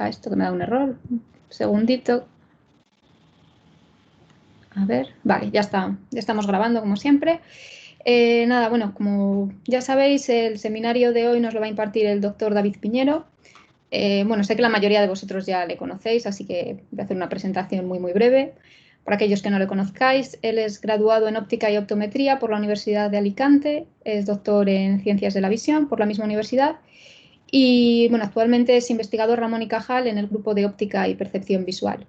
esto que me da un error. Un segundito. A ver, vale, ya está, ya estamos grabando como siempre. Nada, bueno, como ya sabéis, el seminario de hoy nos lo va a impartir el doctor David Piñero. Bueno, sé que la mayoría de vosotros ya le conocéis, así que voy a hacer una presentación muy breve. Para aquellos que no le conozcáis, él es graduado en óptica y optometría por la Universidad de Alicante, es doctor en ciencias de la visión por la misma universidad y bueno, actualmente es investigador Ramón y Cajal en el grupo de óptica y percepción visual.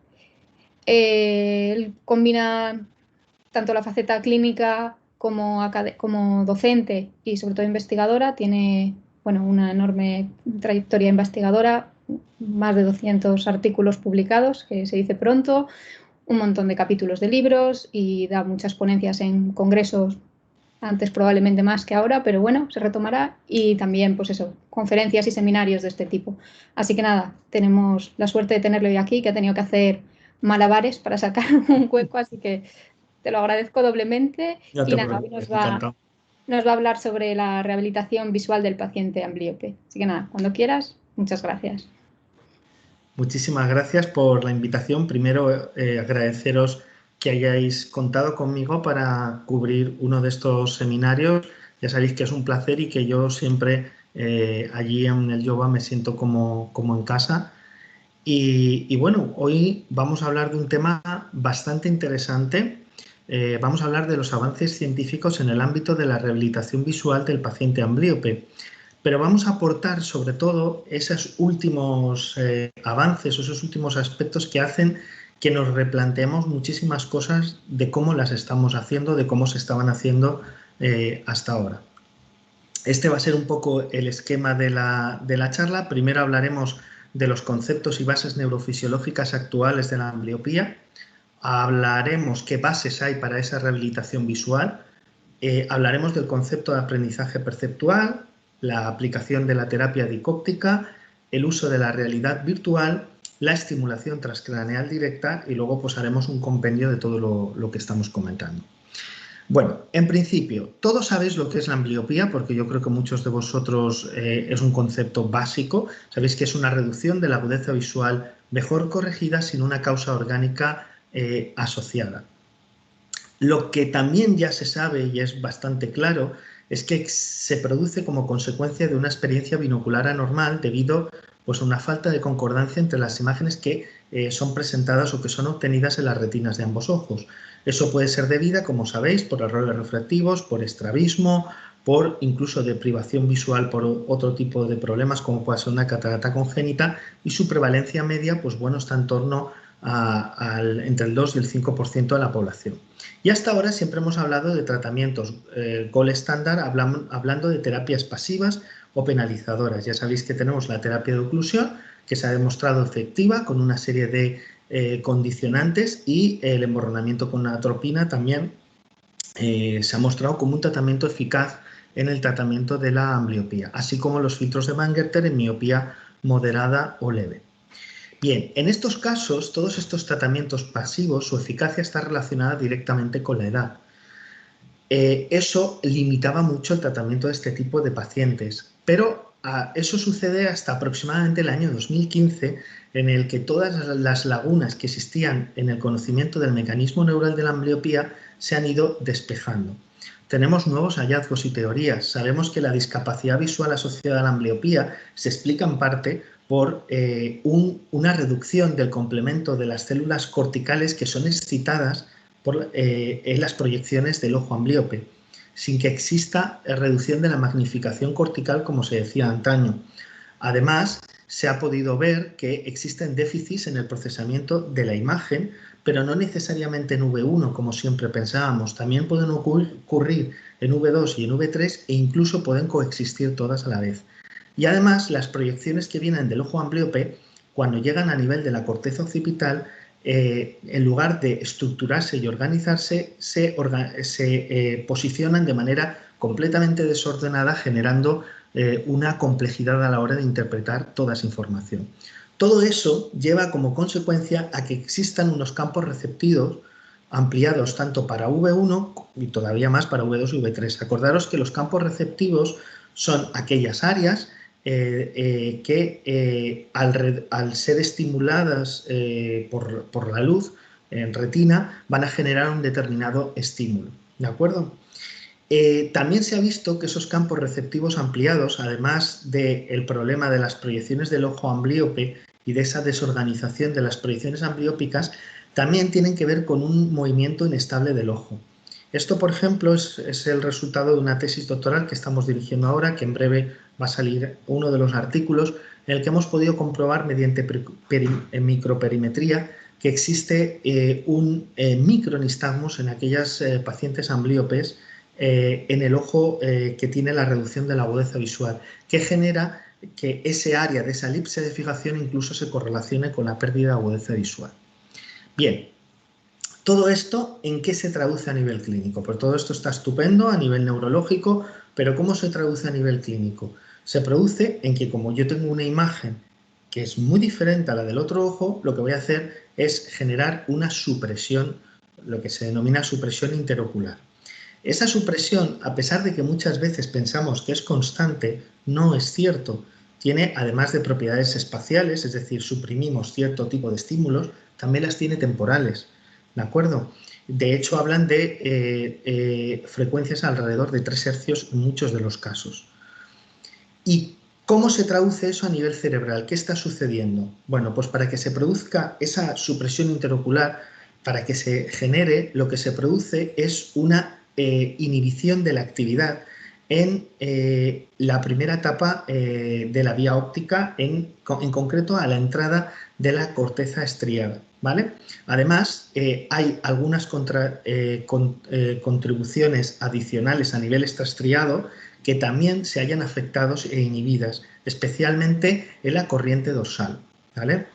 Él combina tanto la faceta clínica como docente y sobre todo investigadora. Tiene bueno, una enorme trayectoria investigadora, más de 200 artículos publicados, que se dice pronto, un montón de capítulos de libros y da muchas ponencias en congresos, antes probablemente más que ahora, pero bueno, se retomará, y también pues eso, conferencias y seminarios de este tipo. Así que nada, tenemos la suerte de tenerlo hoy aquí, que ha tenido que hacer malabares para sacar un hueco, así que te lo agradezco doblemente. No Y te nada, hoy preocupes, encantado. nos va a hablar sobre la rehabilitación visual del paciente amblíope. Así que nada, cuando quieras, muchas gracias. Muchísimas gracias por la invitación. Primero, agradeceros que hayáis contado conmigo para cubrir uno de estos seminarios. Ya sabéis que es un placer y que yo siempre allí en el yoga me siento como en casa. Y bueno, hoy vamos a hablar de un tema bastante interesante. Vamos a hablar de los avances científicos en el ámbito de la rehabilitación visual del paciente amblíope. Pero vamos a aportar sobre todo esos últimos avances, esos últimos aspectos que hacen que nos replanteemos muchísimas cosas de cómo las estamos haciendo, de cómo se estaban haciendo hasta ahora. Este va a ser un poco el esquema de la charla. Primero hablaremos de los conceptos y bases neurofisiológicas actuales de la ambliopía. Hablaremos qué bases hay para esa rehabilitación visual. Hablaremos del concepto de aprendizaje perceptual, la aplicación de la terapia dicóptica, el uso de la realidad virtual, la estimulación transcraneal directa y luego pues haremos un compendio de todo lo que estamos comentando. Bueno, en principio, todos sabéis lo que es la ambliopía, porque yo creo que muchos de vosotros es un concepto básico. Sabéis que es una reducción de la agudeza visual mejor corregida sin una causa orgánica asociada. Lo que también ya se sabe y es bastante claro es que se produce como consecuencia de una experiencia binocular anormal debido pues, a una falta de concordancia entre las imágenes que son presentadas o que son obtenidas en las retinas de ambos ojos. Eso puede ser debida, como sabéis, por errores refractivos, por estrabismo, por incluso deprivación visual por otro tipo de problemas como puede ser una catarata congénita, y su prevalencia media pues, bueno, está en torno entre el 2 y el 5% de la población. Y hasta ahora siempre hemos hablado de tratamientos gold estándar, hablando de terapias pasivas o penalizadoras. Ya sabéis que tenemos la terapia de oclusión, que se ha demostrado efectiva con una serie de condicionantes, y el emborronamiento con atropina también se ha mostrado como un tratamiento eficaz en el tratamiento de la ambliopía, así como los filtros de Bangerter en miopía moderada o leve. Bien, en estos casos, todos estos tratamientos pasivos, su eficacia está relacionada directamente con la edad. Eso limitaba mucho el tratamiento de este tipo de pacientes, pero eso sucede hasta aproximadamente el año 2015, en el que todas las lagunas que existían en el conocimiento del mecanismo neural de la ambliopía se han ido despejando. Tenemos nuevos hallazgos y teorías. Sabemos que la discapacidad visual asociada a la ambliopía se explica en parte por una reducción del complemento de las células corticales que son excitadas en las proyecciones del ojo amblíope, sin que exista reducción de la magnificación cortical, como se decía antaño. Además, se ha podido ver que existen déficits en el procesamiento de la imagen, pero no necesariamente en V1, como siempre pensábamos. También pueden ocurrir en V2 y en V3, e incluso pueden coexistir todas a la vez. Y además, las proyecciones que vienen del ojo amblíope, cuando llegan a nivel de la corteza occipital, en lugar de estructurarse y organizarse, se posicionan de manera completamente desordenada, generando una complejidad a la hora de interpretar toda esa información. Todo eso lleva como consecuencia a que existan unos campos receptivos ampliados tanto para V1 y todavía más para V2 y V3. Acordaros que los campos receptivos son aquellas áreas que al ser estimuladas por la luz en retina van a generar un determinado estímulo, ¿de acuerdo? También se ha visto que esos campos receptivos ampliados, además del problema de las proyecciones del ojo amblíope y de esa desorganización de las proyecciones ambliópicas, también tienen que ver con un movimiento inestable del ojo. Esto, por ejemplo, es el resultado de una tesis doctoral que estamos dirigiendo ahora, que en breve va a salir uno de los artículos, en el que hemos podido comprobar mediante microperimetría que existe un micronistagmus en aquellas pacientes ambliopes en el ojo que tiene la reducción de la agudeza visual, que genera que ese área de esa elipse de fijación incluso se correlacione con la pérdida de agudeza visual. Bien, todo esto, ¿en qué se traduce a nivel clínico? Pues todo esto está estupendo a nivel neurológico, pero ¿cómo se traduce a nivel clínico? Se produce en que, como yo tengo una imagen que es muy diferente a la del otro ojo, lo que voy a hacer es generar una supresión, lo que se denomina supresión interocular. Esa supresión, a pesar de que muchas veces pensamos que es constante, no es cierto. Tiene, además de propiedades espaciales, es decir, suprimimos cierto tipo de estímulos, también las tiene temporales, ¿de acuerdo? De hecho, hablan de frecuencias alrededor de 3 Hz en muchos de los casos. ¿Y cómo se traduce eso a nivel cerebral? ¿Qué está sucediendo? Bueno, pues para que se produzca esa supresión interocular, para que se genere, lo que se produce es una inhibición de la actividad en la primera etapa de la vía óptica, en concreto a la entrada de la corteza estriada, ¿vale? Además, hay algunas contribuciones adicionales a nivel extraestriado que también se hayan afectados e inhibidas, especialmente en la corriente dorsal, ¿vale?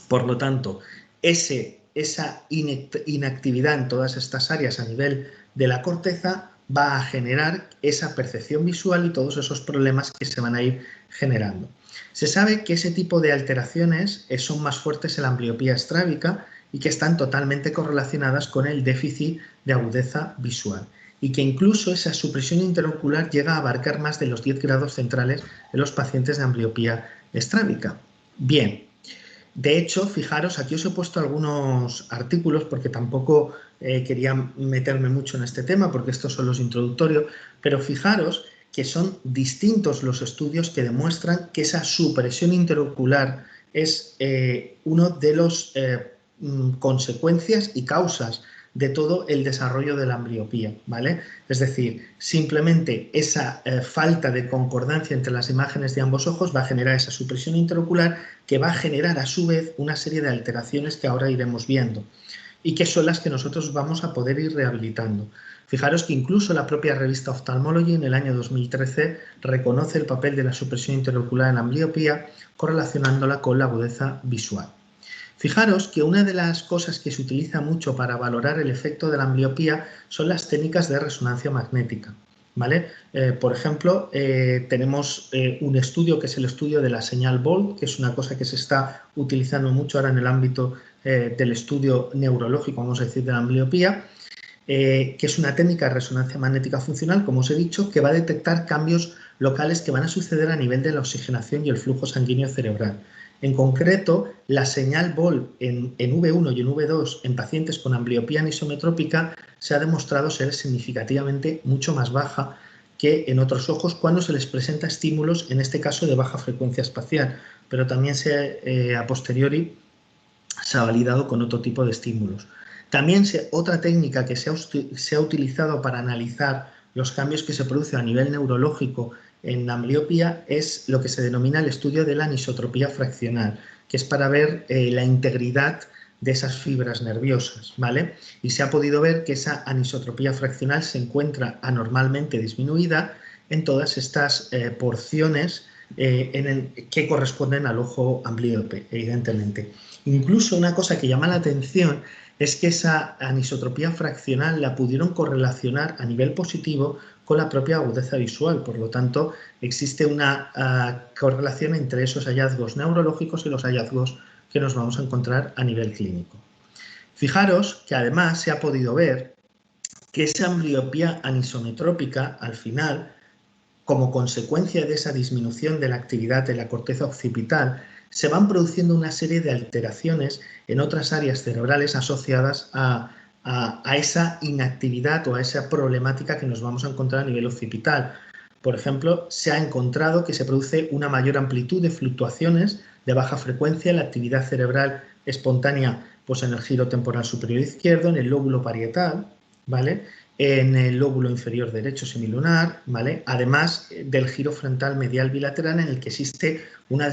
Por lo tanto, esa inactividad en todas estas áreas a nivel de la corteza va a generar esa percepción visual y todos esos problemas que se van a ir generando. Se sabe que ese tipo de alteraciones son más fuertes en la ambliopía estrábica y que están totalmente correlacionadas con el déficit de agudeza visual y que incluso esa supresión interocular llega a abarcar más de los 10 grados centrales en los pacientes de ambliopía estrábica. Bien, de hecho, fijaros, aquí os he puesto algunos artículos porque tampoco quería meterme mucho en este tema porque estos son los introductorios, pero fijaros que son distintos los estudios que demuestran que esa supresión interocular es uno de los consecuencias y causas de todo el desarrollo de la ambliopía, ¿vale? Es decir, simplemente esa falta de concordancia entre las imágenes de ambos ojos va a generar esa supresión interocular que va a generar a su vez una serie de alteraciones que ahora iremos viendo y que son las que nosotros vamos a poder ir rehabilitando. Fijaros que incluso la propia revista Ophthalmology en el año 2013 reconoce el papel de la supresión interocular en la ambliopía correlacionándola con la agudeza visual. Fijaros que una de las cosas que se utiliza mucho para valorar el efecto de la ambliopía son las técnicas de resonancia magnética, ¿vale? Por ejemplo, tenemos un estudio que es el estudio de la señal Bolt, que es una cosa que se está utilizando mucho ahora en el ámbito del estudio neurológico, vamos a decir, de la ambliopía, que es una técnica de resonancia magnética funcional, como os he dicho, que va a detectar cambios locales que van a suceder a nivel de la oxigenación y el flujo sanguíneo cerebral. En concreto, la señal BOL en V1 y en V2 en pacientes con ambliopía anisometrópica se ha demostrado ser significativamente mucho más baja que en otros ojos cuando se les presenta estímulos, en este caso de baja frecuencia espacial, pero también a posteriori se ha validado con otro tipo de estímulos. También otra técnica que se ha utilizado para analizar los cambios que se producen a nivel neurológico en la ambliopía es lo que se denomina el estudio de la anisotropía fraccional, que es para ver la integridad de esas fibras nerviosas, ¿vale? Y se ha podido ver que esa anisotropía fraccional se encuentra anormalmente disminuida en todas estas porciones que corresponden al ojo amblíope, evidentemente. Incluso una cosa que llama la atención es que esa anisotropía fraccional la pudieron correlacionar a nivel positivo con la propia agudeza visual. Por lo tanto, existe una correlación entre esos hallazgos neurológicos y los hallazgos que nos vamos a encontrar a nivel clínico. Fijaros que además se ha podido ver que esa ambliopía anisometrópica, al final, como consecuencia de esa disminución de la actividad de la corteza occipital, se van produciendo una serie de alteraciones en otras áreas cerebrales asociadas a esa inactividad o a esa problemática que nos vamos a encontrar a nivel occipital. Por ejemplo, se ha encontrado que se produce una mayor amplitud de fluctuaciones de baja frecuencia en la actividad cerebral espontánea, pues en el giro temporal superior izquierdo, en el lóbulo parietal, ¿vale? En el lóbulo inferior derecho semilunar, ¿vale? Además del giro frontal medial bilateral en el que existe una...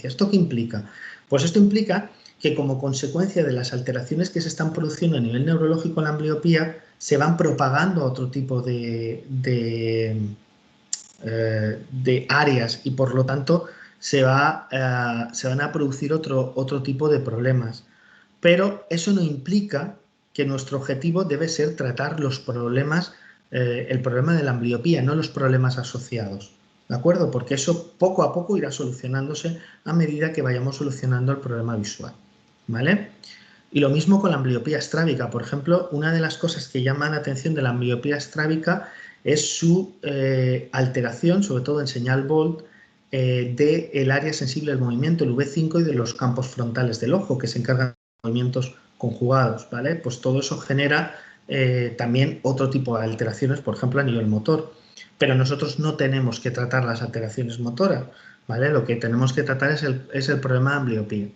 ¿Esto qué implica? Pues esto implica que como consecuencia de las alteraciones que se están produciendo a nivel neurológico en la ambliopía, se van propagando a otro tipo de áreas y por lo tanto se van a producir otro tipo de problemas. Pero eso no implica que nuestro objetivo debe ser tratar los problemas, el problema de la ambliopía, no los problemas asociados. ¿De acuerdo? Porque eso poco a poco irá solucionándose a medida que vayamos solucionando el problema visual. ¿Vale? Y lo mismo con la ambliopía estrábica. Por ejemplo, una de las cosas que llaman la atención de la ambliopía estrábica es su alteración, sobre todo en señal Bold, del área sensible del movimiento, el V5 y de los campos frontales del ojo, que se encargan de movimientos conjugados, ¿vale? Pues todo eso genera también otro tipo de alteraciones, por ejemplo, a nivel motor. Pero nosotros no tenemos que tratar las alteraciones motoras, ¿vale? Lo que tenemos que tratar es el problema de ambliopía.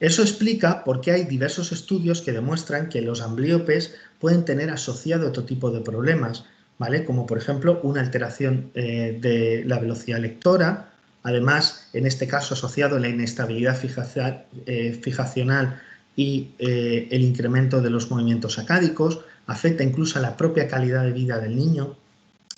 Eso explica por qué hay diversos estudios que demuestran que los ambliopes pueden tener asociado otro tipo de problemas, ¿vale? Como por ejemplo una alteración de la velocidad lectora, además en este caso asociado a la inestabilidad fijacional y el incremento de los movimientos sacádicos, afecta incluso a la propia calidad de vida del niño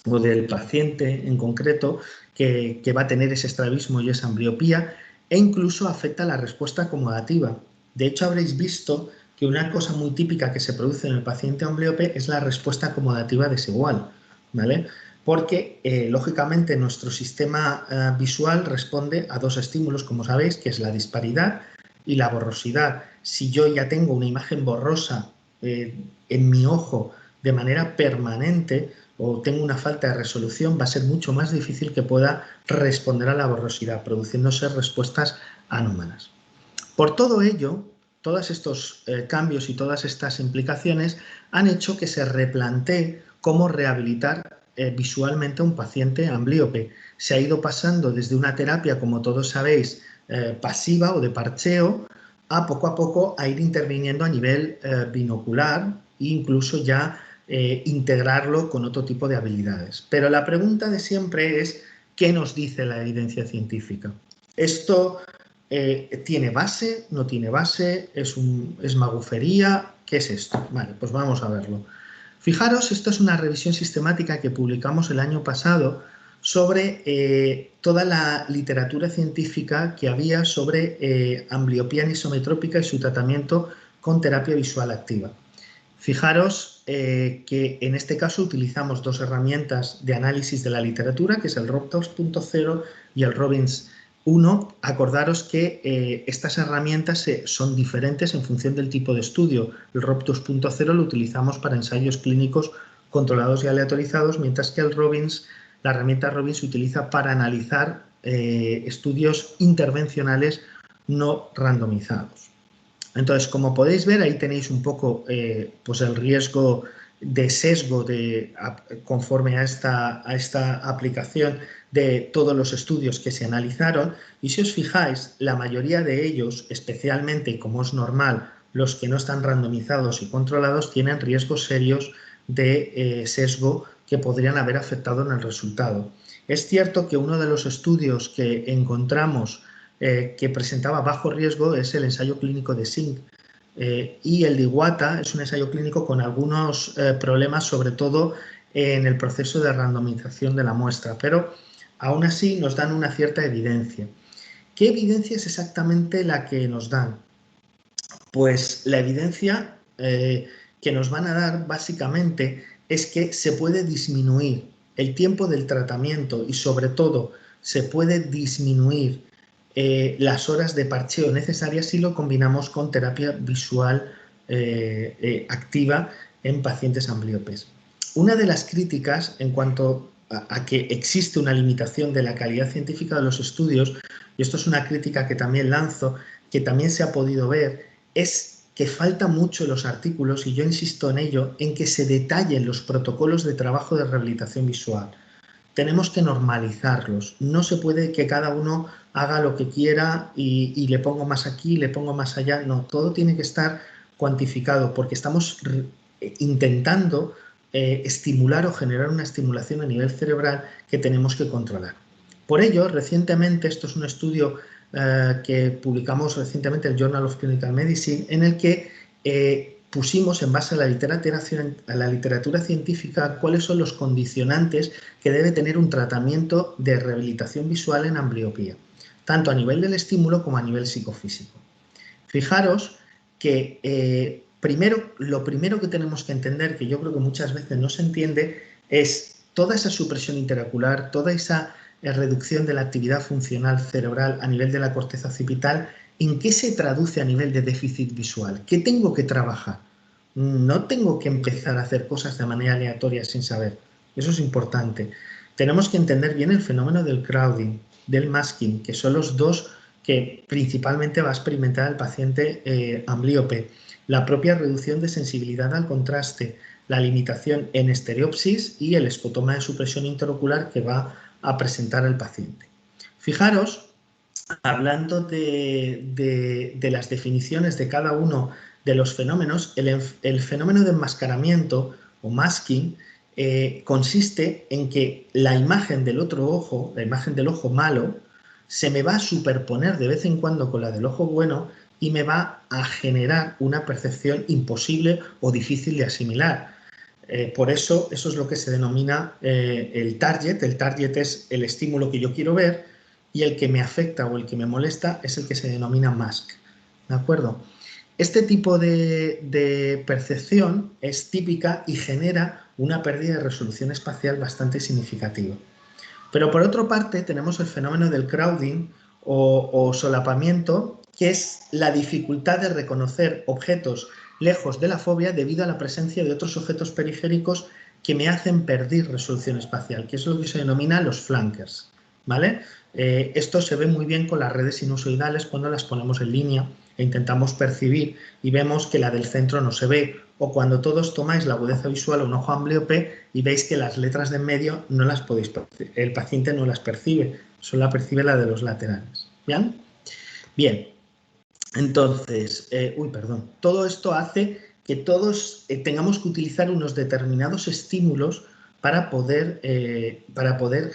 o del paciente en concreto que va a tener ese estrabismo y esa ambliopía, e incluso afecta la respuesta acomodativa. De hecho, habréis visto que una cosa muy típica que se produce en el paciente ambliope es la respuesta acomodativa desigual, ¿vale? Porque, lógicamente, nuestro sistema visual responde a dos estímulos, como sabéis, que es la disparidad y la borrosidad. Si yo ya tengo una imagen borrosa en mi ojo de manera permanente, o tengo una falta de resolución, va a ser mucho más difícil que pueda responder a la borrosidad, produciéndose respuestas anómalas. Por todo ello, todos estos cambios y todas estas implicaciones han hecho que se replantee cómo rehabilitar visualmente a un paciente amblíope. Se ha ido pasando desde una terapia, como todos sabéis, pasiva o de parcheo, a poco ir interviniendo a nivel binocular e incluso ya integrarlo con otro tipo de habilidades. Pero la pregunta de siempre es, ¿qué nos dice la evidencia científica? ¿Esto tiene base? ¿No tiene base? ¿Es magufería? ¿Qué es esto? Vale, pues vamos a verlo. Fijaros, esto es una revisión sistemática que publicamos el año pasado sobre toda la literatura científica que había sobre ambliopía anisometrópica y su tratamiento con terapia visual activa. Fijaros que en este caso utilizamos dos herramientas de análisis de la literatura, que es el ROB 2.0 y el Robbins 1. Acordaros que estas herramientas son diferentes en función del tipo de estudio. El ROB 2.0 lo utilizamos para ensayos clínicos controlados y aleatorizados, mientras que la herramienta Robbins se utiliza para analizar estudios intervencionales no randomizados. Entonces, como podéis ver, ahí tenéis un poco pues el riesgo de sesgo conforme a esta aplicación de todos los estudios que se analizaron. Y si os fijáis, la mayoría de ellos, especialmente, como es normal, los que no están randomizados y controlados, tienen riesgos serios de sesgo que podrían haber afectado en el resultado. Es cierto que uno de los estudios que encontramos que presentaba bajo riesgo es el ensayo clínico de Singh, y el de Iwata es un ensayo clínico con algunos problemas, sobre todo en el proceso de randomización de la muestra, pero aún así nos dan una cierta evidencia. ¿Qué evidencia es exactamente la que nos dan? Pues la evidencia que nos van a dar básicamente es que se puede disminuir el tiempo del tratamiento y sobre todo se puede disminuir las horas de parcheo necesarias si lo combinamos con terapia visual activa en pacientes ambliopes. una de las críticas en cuanto a que existe una limitación de la calidad científica de los estudios, y esto es una crítica que también lanzo, que también se ha podido ver, es que falta mucho en los artículos, y yo insisto en ello, en que se detallen los protocolos de trabajo de rehabilitación visual. Tenemos que normalizarlos. No se puede que cada uno haga lo que quiera y le pongo más aquí, le pongo más allá. No, todo tiene que estar cuantificado porque estamos intentando estimular o generar una estimulación a nivel cerebral que tenemos que controlar. Por ello, recientemente, esto es un estudio que publicamos recientemente en el Journal of Clinical Medicine, en el que pusimos en base a la literatura científica cuáles son los condicionantes que debe tener un tratamiento de rehabilitación visual en ambliopía, tanto a nivel del estímulo como a nivel psicofísico. Fijaros que lo primero que tenemos que entender, que yo creo que muchas veces no se entiende, es toda esa supresión interocular, toda esa reducción de la actividad funcional cerebral a nivel de la corteza occipital, ¿en qué se traduce a nivel de déficit visual? ¿Qué tengo que trabajar? No tengo que empezar a hacer cosas de manera aleatoria sin saber. Eso es importante. Tenemos que entender bien el fenómeno del crowding, del masking, que son los dos que principalmente va a experimentar el paciente amblíope. La propia reducción de sensibilidad al contraste, la limitación en estereopsis y el escotoma de supresión interocular que va a presentar el paciente. Fijaros, hablando de las definiciones de cada uno de los fenómenos, el fenómeno de enmascaramiento o masking consiste en que la imagen del otro ojo, la imagen del ojo malo, se me va a superponer de vez en cuando con la del ojo bueno y me va a generar una percepción imposible o difícil de asimilar. Por eso es lo que se denomina el target. El target es el estímulo que yo quiero ver y el que me afecta o el que me molesta es el que se denomina mask. ¿De acuerdo? Este tipo de percepción es típica y genera una pérdida de resolución espacial bastante significativa. Pero por otra parte tenemos el fenómeno del crowding o solapamiento, que es la dificultad de reconocer objetos lejos de la fobia debido a la presencia de otros objetos periféricos que me hacen perder resolución espacial, que es lo que se denomina los flankers, ¿vale? Esto se ve muy bien con las redes sinusoidales cuando las ponemos en línea e intentamos percibir y vemos que la del centro no se ve, o cuando todos tomáis la agudeza visual o un ojo amblíope y veis que las letras de en medio no las podéis percibir, el paciente no las percibe, solo la percibe la de los laterales. ¿Bien? Bien, entonces, todo esto hace que todos tengamos que utilizar unos determinados estímulos para poder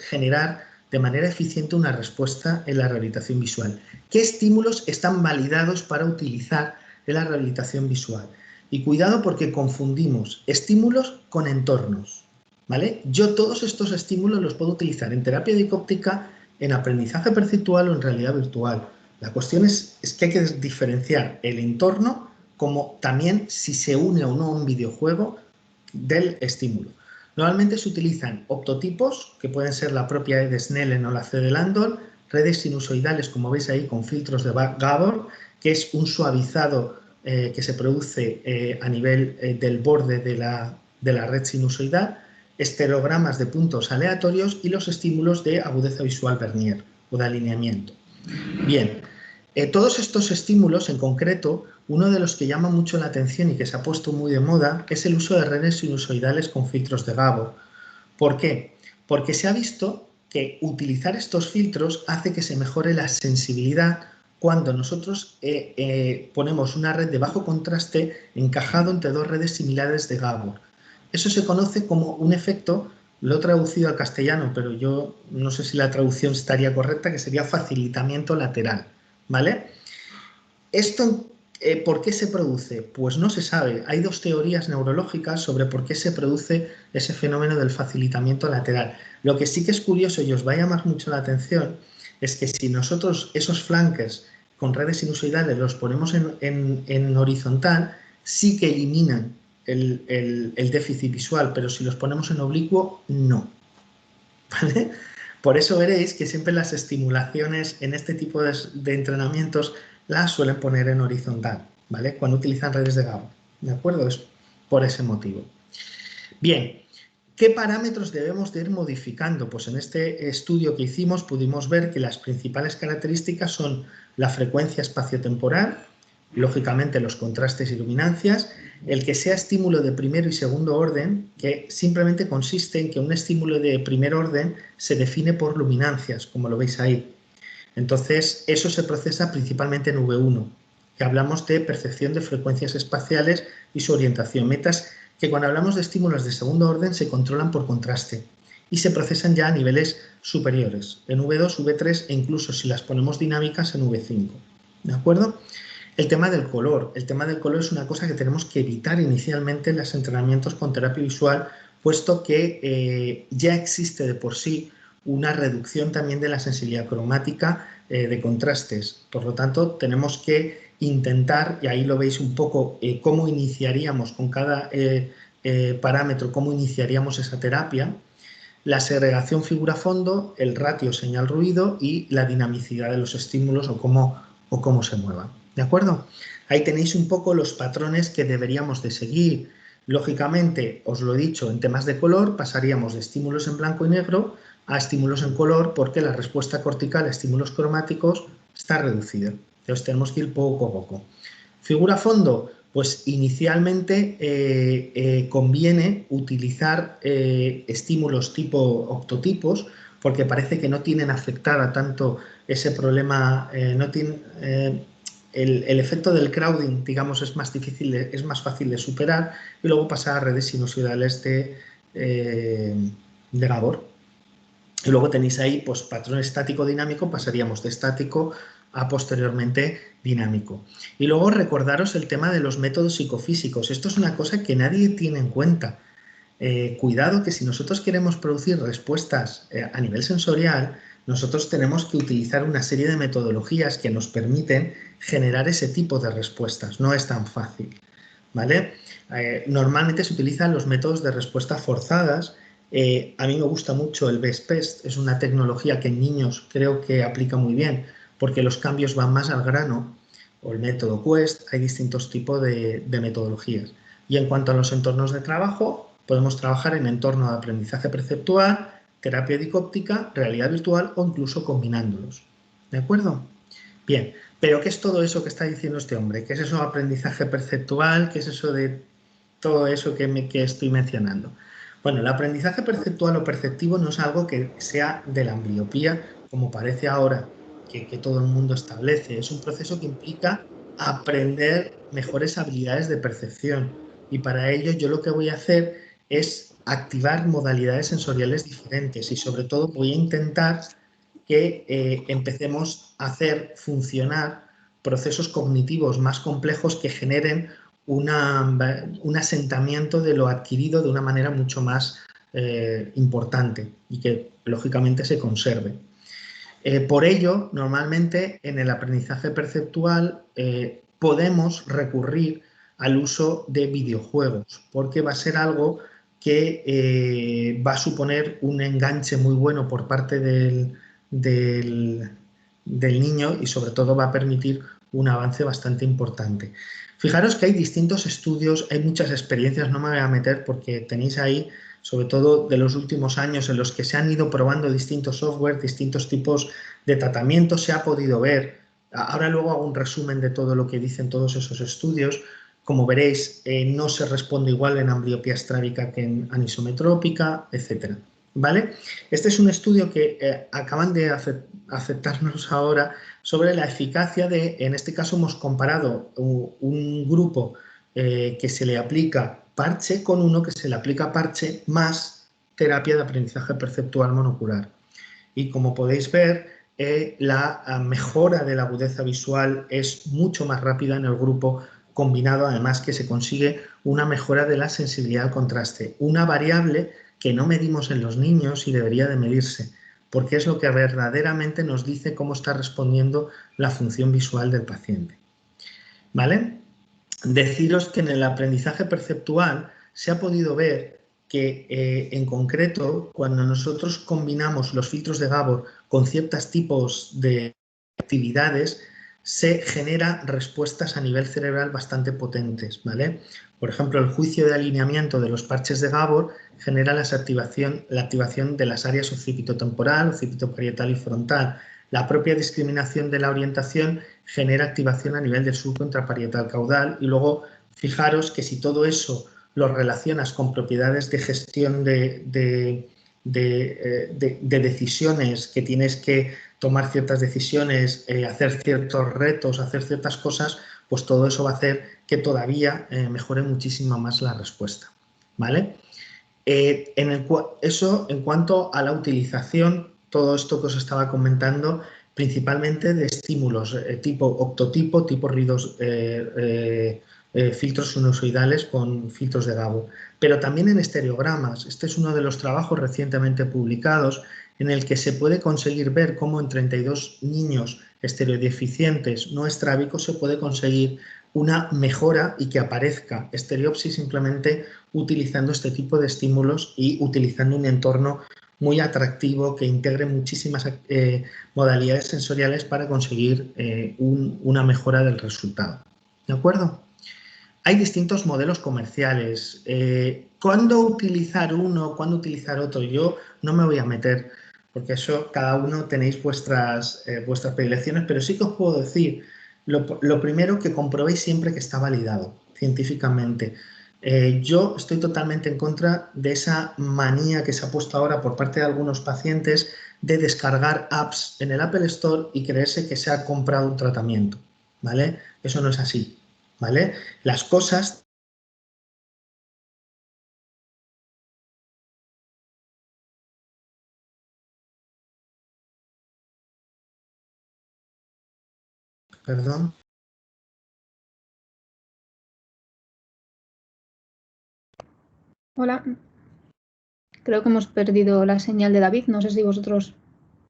generar de manera eficiente una respuesta en la rehabilitación visual. ¿Qué estímulos están validados para utilizar en la rehabilitación visual? Y cuidado porque confundimos estímulos con entornos, ¿vale? Yo todos estos estímulos los puedo utilizar en terapia dicóptica, en aprendizaje perceptual o en realidad virtual. La cuestión es que hay que diferenciar el entorno como también si se une o no a un videojuego del estímulo. Normalmente se utilizan optotipos, que pueden ser la propia E de Snellen o la C de Landau, redes sinusoidales, como veis ahí, con filtros de Gabor, que es un suavizado que se produce a nivel del borde de la red sinusoidal, estereogramas de puntos aleatorios y los estímulos de agudeza visual Vernier o de alineamiento. Bien, todos estos estímulos, en concreto, uno de los que llama mucho la atención y que se ha puesto muy de moda es el uso de redes sinusoidales con filtros de Gabor. ¿Por qué? Porque se ha visto que utilizar estos filtros hace que se mejore la sensibilidad cuando nosotros ponemos una red de bajo contraste encajado entre dos redes similares de Gabor. Eso se conoce como un efecto, lo he traducido al castellano, pero yo no sé si la traducción estaría correcta, que sería facilitamiento lateral, ¿vale? Esto, ¿por qué se produce? Pues no se sabe. Hay dos teorías neurológicas sobre por qué se produce ese fenómeno del facilitamiento lateral. Lo que sí que es curioso y os va a llamar mucho la atención es que si nosotros esos flankers con redes sinusoidales los ponemos en horizontal, sí que eliminan el déficit visual, pero si los ponemos en oblicuo, no. ¿Vale? Por eso veréis que siempre las estimulaciones en este tipo de entrenamientos las suelen poner en horizontal, ¿vale? Cuando utilizan redes de Gabor, ¿de acuerdo? Es por ese motivo. Bien, ¿Qué parámetros debemos de ir modificando? Pues en este estudio que hicimos pudimos ver que las principales características son la frecuencia espaciotemporal, lógicamente los contrastes y luminancias, el que sea estímulo de primero y segundo orden, que simplemente consiste en que un estímulo de primer orden se define por luminancias, como lo veis ahí. Entonces, eso se procesa principalmente en V1, que hablamos de percepción de frecuencias espaciales y su orientación. Metas que cuando hablamos de estímulos de segundo orden se controlan por contraste y se procesan ya a niveles superiores, en V2, V3 e incluso si las ponemos dinámicas en V5. ¿De acuerdo? El tema del color. El tema del color es una cosa que tenemos que evitar inicialmente en los entrenamientos con terapia visual, puesto que ya existe de por sí una reducción también de la sensibilidad cromática de contrastes. Por lo tanto, tenemos que intentar, y ahí lo veis un poco, cómo iniciaríamos con cada parámetro, cómo iniciaríamos esa terapia, la segregación figura-fondo, el ratio señal-ruido y la dinamicidad de los estímulos o cómo se muevan. ¿De acuerdo? Ahí tenéis un poco los patrones que deberíamos de seguir. Lógicamente, os lo he dicho, en temas de color pasaríamos de estímulos en blanco y negro a estímulos en color porque la respuesta cortical a estímulos cromáticos está reducida. Entonces tenemos que ir poco a poco. Figura-fondo, pues inicialmente conviene utilizar estímulos tipo octotipos porque parece que no tienen afectada tanto ese problema, el efecto del crowding, digamos, es más fácil de superar, y luego pasar a redes sinusoidales de Gabor. Y luego tenéis ahí, pues, patrón estático-dinámico, pasaríamos de estático a posteriormente dinámico. Y luego recordaros el tema de los métodos psicofísicos. Esto es una cosa que nadie tiene en cuenta. Cuidado que si nosotros queremos producir respuestas a nivel sensorial, nosotros tenemos que utilizar una serie de metodologías que nos permiten generar ese tipo de respuestas. No es tan fácil, ¿vale? Normalmente se utilizan los métodos de respuesta forzadas. A mí me gusta mucho el Best-Pest, es una tecnología que en niños creo que aplica muy bien porque los cambios van más al grano, o el método Quest, hay distintos tipos de metodologías. Y en cuanto a los entornos de trabajo, podemos trabajar en entorno de aprendizaje perceptual, terapia dicóptica, realidad virtual o incluso combinándolos. ¿De acuerdo? Bien, pero ¿qué es todo eso que está diciendo este hombre? ¿Qué es eso de aprendizaje perceptual? ¿Qué es eso de todo eso que estoy mencionando? Bueno, el aprendizaje perceptual o perceptivo no es algo que sea de la ambliopía, como parece ahora que todo el mundo establece. Es un proceso que implica aprender mejores habilidades de percepción. Y para ello yo lo que voy a hacer es activar modalidades sensoriales diferentes y sobre todo voy a intentar que empecemos a hacer funcionar procesos cognitivos más complejos que generen un asentamiento de lo adquirido de una manera mucho más importante y que lógicamente se conserve. Por ello, normalmente en el aprendizaje perceptual podemos recurrir al uso de videojuegos, porque va a ser algo que va a suponer un enganche muy bueno por parte del niño y sobre todo va a permitir un avance bastante importante. Fijaros que hay distintos estudios, hay muchas experiencias, no me voy a meter porque tenéis ahí sobre todo de los últimos años en los que se han ido probando distintos software, distintos tipos de tratamiento, se ha podido ver. Ahora luego hago un resumen de todo lo que dicen todos esos estudios. Como veréis, no se responde igual en ambliopía estrábica que en anisometrópica, etc. ¿Vale? Este es un estudio que acaban de aceptarnos ahora sobre la eficacia de, en este caso hemos comparado un grupo que se le aplica parche con uno que se le aplica parche más terapia de aprendizaje perceptual monocular. Y como podéis ver, la mejora de la agudeza visual es mucho más rápida en el grupo combinado, además que se consigue una mejora de la sensibilidad al contraste, una variable que no medimos en los niños y debería de medirse, porque es lo que verdaderamente nos dice cómo está respondiendo la función visual del paciente. ¿Vale? Deciros que en el aprendizaje perceptual se ha podido ver que en concreto cuando nosotros combinamos los filtros de Gabor con ciertos tipos de actividades se genera respuestas a nivel cerebral bastante potentes, ¿vale? Por ejemplo, el juicio de alineamiento de los parches de Gabor genera la activación de las áreas occipitotemporal, occipitoparietal y frontal. La propia discriminación de la orientación genera activación a nivel del surco intraparietal caudal y luego fijaros que si todo eso lo relacionas con propiedades de gestión de decisiones, que tienes que tomar ciertas decisiones, hacer ciertos retos, hacer ciertas cosas, pues todo eso va a hacer que todavía mejore muchísimo más la respuesta, ¿vale? Eso en cuanto a la utilización, todo esto que os estaba comentando, principalmente de estímulos tipo octotipo, tipo ruidos, filtros sinusoidales con filtros de Gabor, pero también en estereogramas. Este es uno de los trabajos recientemente publicados en el que se puede conseguir ver cómo en 32 niños estereodeficientes no estrábicos se puede conseguir una mejora y que aparezca estereopsis simplemente utilizando este tipo de estímulos y utilizando un entorno muy atractivo que integre muchísimas modalidades sensoriales para conseguir una mejora del resultado. ¿De acuerdo? Hay distintos modelos comerciales. ¿Cuándo utilizar uno? ¿Cuándo utilizar otro? Yo no me voy a meter, porque eso cada uno tenéis vuestras predilecciones, pero sí que os puedo decir, lo primero, que comprobéis siempre que está validado científicamente. Yo estoy totalmente en contra de esa manía que se ha puesto ahora por parte de algunos pacientes de descargar apps en el Apple Store y creerse que se ha comprado un tratamiento, ¿vale? Eso no es así, ¿vale? Las cosas... Perdón. Hola. Creo que hemos perdido la señal de David. No sé si vosotros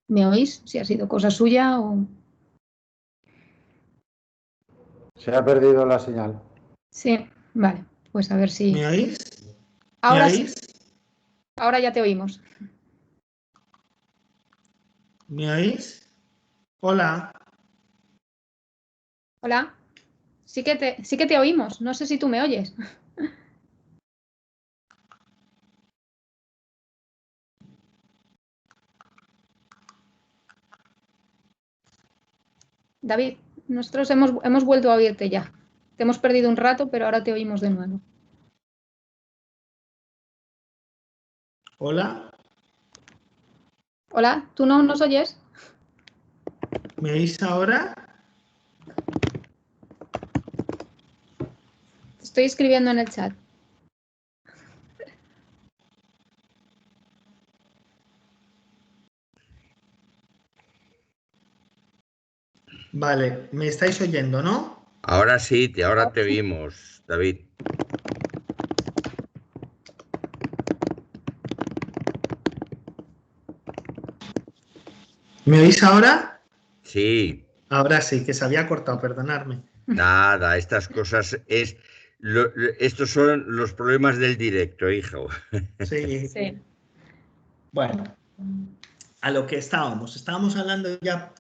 me oís, si ha sido cosa suya o... Se ha perdido la señal. Sí, vale. Pues a ver si... ¿Me oís? ¿Me Ahora oís? sí, ahora ya te oímos. ¿Me oís? Hola. Hola. Sí que te oímos. No sé si tú me oyes. David, nosotros hemos vuelto a oírte ya. Te hemos perdido un rato, pero ahora te oímos de nuevo. Hola. Hola, ¿tú no nos oyes? ¿Me oís ahora? Te estoy escribiendo en el chat. Vale, me estáis oyendo, ¿no? Ahora sí, ahora te oímos, David. ¿Me oís ahora? Sí, Ahora sí, que se había cortado, perdonadme. nada, estas cosas estos son los problemas del directo, hijo. Sí. Sí. Bueno, a lo que estábamos hablando ya,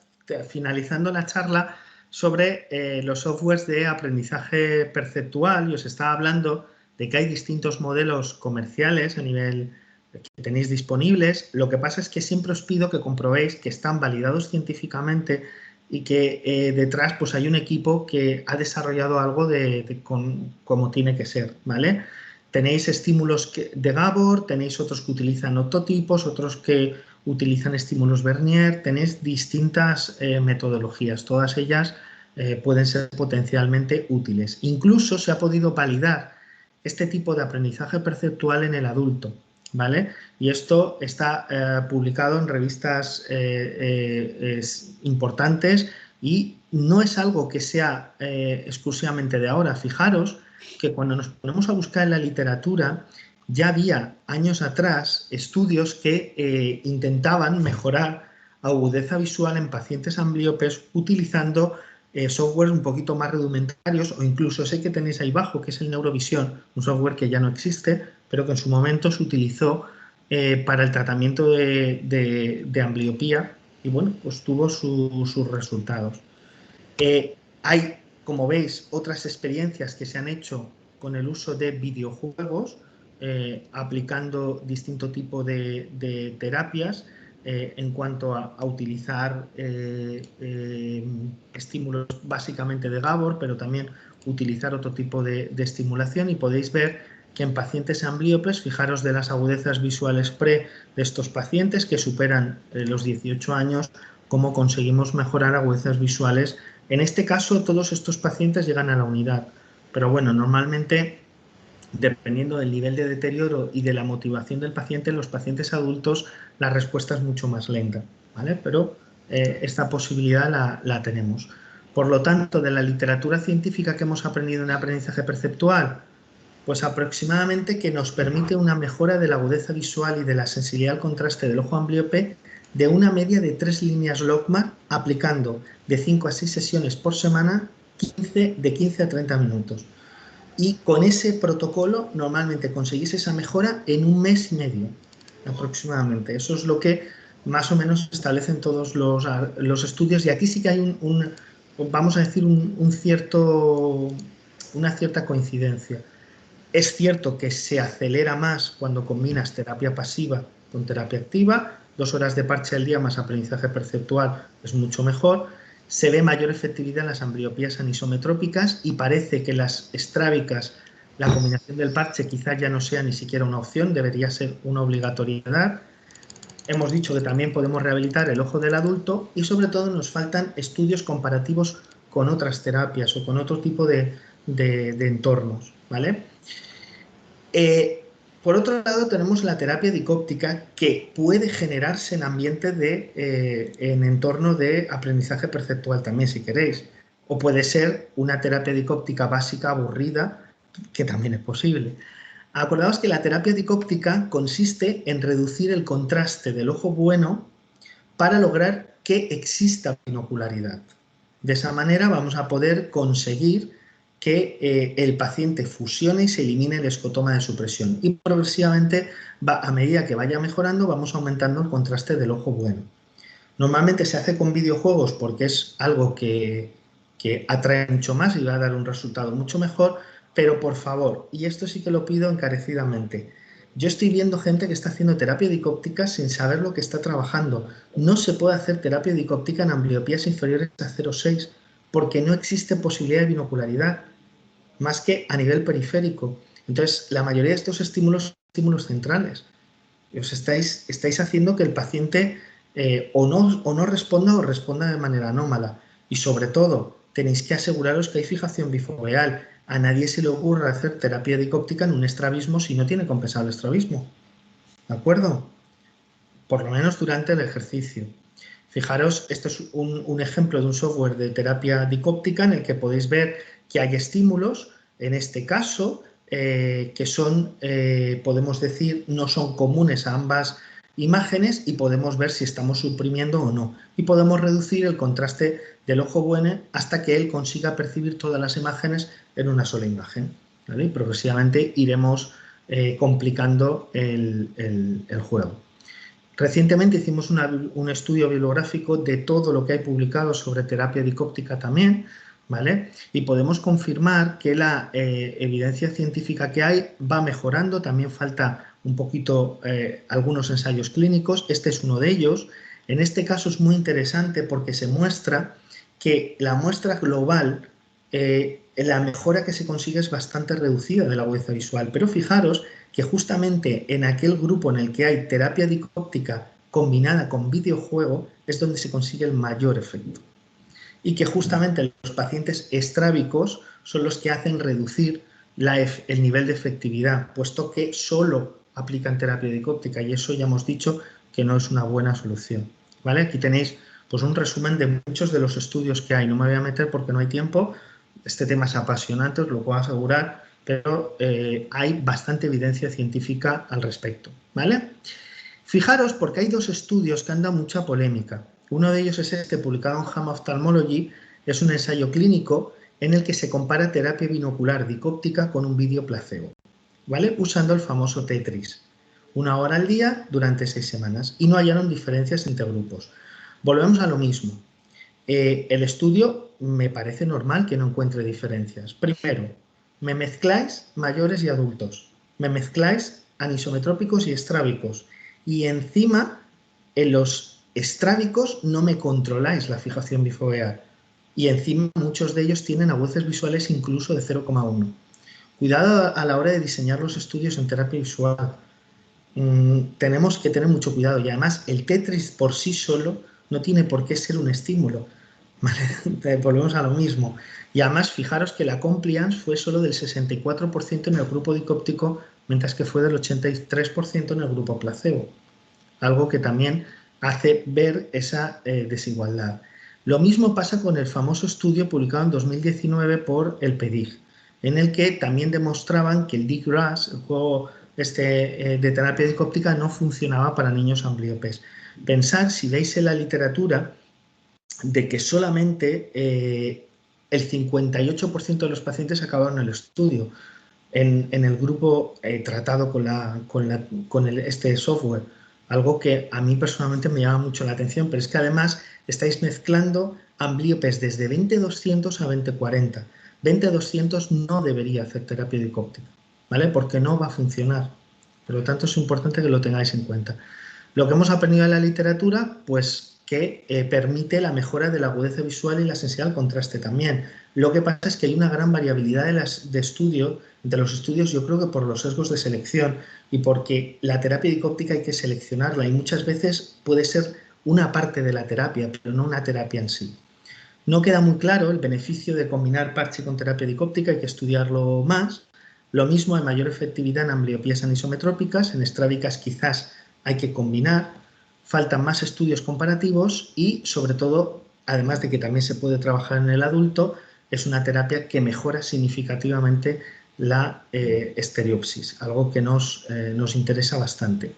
finalizando la charla, sobre los softwares de aprendizaje perceptual, y os estaba hablando de que hay distintos modelos comerciales a nivel que tenéis disponibles. Lo que pasa es que siempre os pido que comprobéis que están validados científicamente y que detrás pues hay un equipo que ha desarrollado algo como tiene que ser, ¿vale? Tenéis estímulos de Gabor, tenéis otros que utilizan octotipos, otros que utilizan estímulos Vernier, tenéis distintas metodologías, todas ellas pueden ser potencialmente útiles. Incluso se ha podido validar este tipo de aprendizaje perceptual en el adulto, ¿vale? Y esto está publicado en revistas importantes y no es algo que sea exclusivamente de ahora. Fijaros que cuando nos ponemos a buscar en la literatura, ya había años atrás estudios que intentaban mejorar agudeza visual en pacientes ambliopes utilizando software un poquito más rudimentarios, o incluso ese que tenéis ahí abajo, que es el Neurovisión, un software que ya no existe, pero que en su momento se utilizó para el tratamiento de ambliopía y bueno, pues tuvo sus resultados. Hay, como veis, otras experiencias que se han hecho con el uso de videojuegos, aplicando distinto tipo de terapias en cuanto a utilizar estímulos básicamente de Gabor, pero también utilizar otro tipo de estimulación, y podéis ver que en pacientes ambliopes, fijaros de las agudezas visuales pre de estos pacientes que superan los 18 años, cómo conseguimos mejorar agudezas visuales. En este caso, todos estos pacientes llegan a la unidad, pero bueno, normalmente, dependiendo del nivel de deterioro y de la motivación del paciente, en los pacientes adultos la respuesta es mucho más lenta, ¿vale? Pero esta posibilidad la tenemos. Por lo tanto, de la literatura científica que hemos aprendido en aprendizaje perceptual, pues aproximadamente que nos permite una mejora de la agudeza visual y de la sensibilidad al contraste del ojo ambliope de una media de 3 líneas Logmar, aplicando de 5 a 6 sesiones por semana, de 15 a 30 minutos. Y con ese protocolo normalmente conseguís esa mejora en 1 mes y medio aproximadamente. Eso es lo que más o menos establecen todos los estudios, y aquí sí que hay vamos a decir, una cierta coincidencia. Es cierto que se acelera más cuando combinas terapia pasiva con terapia activa. 2 horas de parche al día más aprendizaje perceptual es mucho mejor. Se ve mayor efectividad en las ambliopías anisometrópicas, y parece que las estrábicas, la combinación del parche quizás ya no sea ni siquiera una opción, debería ser una obligatoriedad. Hemos dicho que también podemos rehabilitar el ojo del adulto, y sobre todo nos faltan estudios comparativos con otras terapias o con otro tipo de entornos, ¿vale? Por otro lado, tenemos la terapia dicóptica, que puede generarse en ambientes en entorno de aprendizaje perceptual también, si queréis. O puede ser una terapia dicóptica básica aburrida, que también es posible. Acordaos que la terapia dicóptica consiste en reducir el contraste del ojo bueno para lograr que exista binocularidad. De esa manera vamos a poder conseguir que el paciente fusione y se elimine el escotoma de supresión, y progresivamente, a medida que vaya mejorando, vamos aumentando el contraste del ojo bueno. Normalmente se hace con videojuegos porque es algo que atrae mucho más y va a dar un resultado mucho mejor, pero por favor, y esto sí que lo pido encarecidamente, yo estoy viendo gente que está haciendo terapia dicóptica sin saber lo que está trabajando. No se puede hacer terapia dicóptica en ambliopías inferiores a 0,6 porque no existe posibilidad de binocularidad, más que a nivel periférico. Entonces, la mayoría de estos estímulos son estímulos centrales. Y os estáis haciendo que el paciente o no responda, o responda de manera anómala. Y sobre todo, tenéis que aseguraros que hay fijación bifoveal. A nadie se le ocurre hacer terapia dicóptica en un estrabismo si no tiene compensado el estrabismo. ¿De acuerdo? Por lo menos durante el ejercicio. Fijaros, esto es un ejemplo de un software de terapia dicóptica en el que podéis ver que hay estímulos, en este caso, que son, podemos decir, no son comunes a ambas imágenes, y podemos ver si estamos suprimiendo o no. Y podemos reducir el contraste del ojo bueno hasta que él consiga percibir todas las imágenes en una sola imagen, ¿vale? Y progresivamente iremos complicando el juego. Recientemente hicimos un estudio bibliográfico de todo lo que hay publicado sobre terapia dicóptica también, ¿vale? Y podemos confirmar que la evidencia científica que hay va mejorando. También falta un poquito algunos ensayos clínicos. Este es uno de ellos. En este caso es muy interesante porque se muestra que la muestra global, la mejora que se consigue es bastante reducida de la agudeza visual. Pero fijaros que justamente en aquel grupo en el que hay terapia dicóptica combinada con videojuego es donde se consigue el mayor efecto. Y que justamente los pacientes estrábicos son los que hacen reducir el nivel de efectividad, puesto que solo aplican terapia dicóptica, y eso ya hemos dicho que no es una buena solución, ¿vale? Aquí tenéis pues un resumen de muchos de los estudios que hay. No me voy a meter porque no hay tiempo. Este tema es apasionante, os lo puedo asegurar, pero hay bastante evidencia científica al respecto, ¿vale? Fijaros, porque hay 2 estudios que han dado mucha polémica. Uno de ellos es este, publicado en JAMA Ophthalmology. Es un ensayo clínico en el que se compara terapia binocular dicóptica con un vídeo placebo, ¿vale? Usando el famoso Tetris. 1 hora al día durante 6 semanas, y no hallaron diferencias entre grupos. Volvemos a lo mismo. El estudio me parece normal que no encuentre diferencias. Primero, me mezcláis mayores y adultos, me mezcláis anisometrópicos y estrábicos, y encima en los estrábicos no me controláis la fijación bifoveal, y encima muchos de ellos tienen agudezas visuales incluso de 0,1. Cuidado a la hora de diseñar los estudios en terapia visual. Tenemos que tener mucho cuidado, y además el Tetris por sí solo no tiene por qué ser un estímulo, ¿vale? Volvemos a lo mismo. Y además fijaros que la compliance fue solo del 64% en el grupo dicóptico, mientras que fue del 83% en el grupo placebo, algo que también hace ver esa desigualdad. Lo mismo pasa con el famoso estudio publicado en 2019 por el PEDIG, en el que también demostraban que el D-GRASS, el juego de terapia dicóptica, no funcionaba para niños ambliopes. Pensad, si veis en la literatura, de que solamente el 58% de los pacientes acabaron el estudio en el grupo tratado con este software, algo que a mí personalmente me llama mucho la atención, pero es que además estáis mezclando ambliopes desde 20-200 a 20-40. 20-200 no debería hacer terapia dicóptica, ¿vale? Porque no va a funcionar. Por lo tanto, es importante que lo tengáis en cuenta. Lo que hemos aprendido en la literatura, pues que permite la mejora de la agudeza visual y la sensibilidad al contraste también. Lo que pasa es que hay una gran variabilidad de estudio, entre los estudios, yo creo que por los sesgos de selección y porque la terapia dicóptica hay que seleccionarla, y muchas veces puede ser una parte de la terapia, pero no una terapia en sí. No queda muy claro el beneficio de combinar parche con terapia dicóptica, hay que estudiarlo más. Lo mismo, hay mayor efectividad en ambliopías anisometrópicas, en estrábicas quizás hay que combinar, faltan más estudios comparativos y, sobre todo, además de que también se puede trabajar en el adulto, es una terapia que mejora significativamente la estereopsis, algo que nos interesa bastante.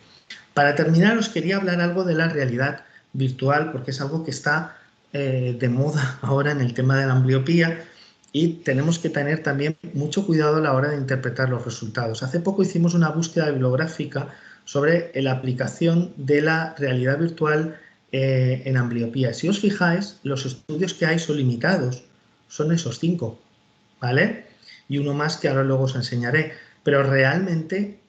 Para terminar, os quería hablar algo de la realidad virtual, porque es algo que está de moda ahora en el tema de la ambliopía, y tenemos que tener también mucho cuidado a la hora de interpretar los resultados. Hace poco hicimos una búsqueda bibliográfica sobre la aplicación de la realidad virtual en ambliopía. Si os fijáis, los estudios que hay son limitados, son esos 5, ¿vale? Y uno más que ahora luego os enseñaré. Pero realmente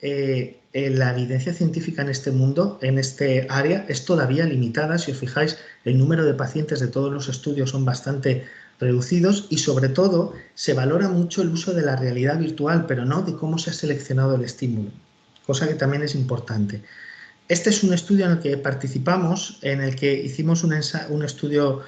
la evidencia científica en este mundo, en este área, es todavía limitada. Si os fijáis, el número de pacientes de todos los estudios son bastante reducidos, y sobre todo se valora mucho el uso de la realidad virtual, pero no de cómo se ha seleccionado el estímulo, cosa que también es importante. Este es un estudio en el que participamos, en el que hicimos un estudio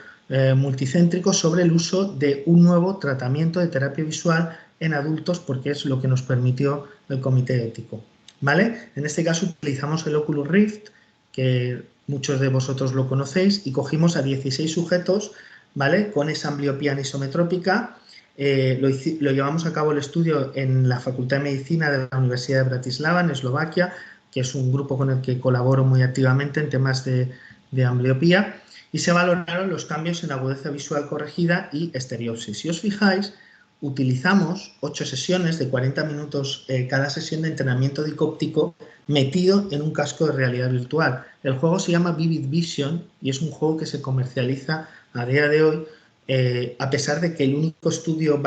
multicéntrico sobre el uso de un nuevo tratamiento de terapia visual en adultos, porque es lo que nos permitió el comité ético, ¿vale? En este caso utilizamos el Oculus Rift, que muchos de vosotros lo conocéis, y cogimos a 16 sujetos, ¿vale? Con esa ambliopía anisometrópica. Lo llevamos a cabo el estudio en la Facultad de Medicina de la Universidad de Bratislava, en Eslovaquia, que es un grupo con el que colaboro muy activamente en temas de ambliopía, y se valoraron los cambios en agudeza visual corregida y estereopsis. Si os fijáis, utilizamos 8 sesiones de 40 minutos cada sesión de entrenamiento dicóptico metido en un casco de realidad virtual. El juego se llama Vivid Vision y es un juego que se comercializa a día de hoy, a pesar de que el único estudio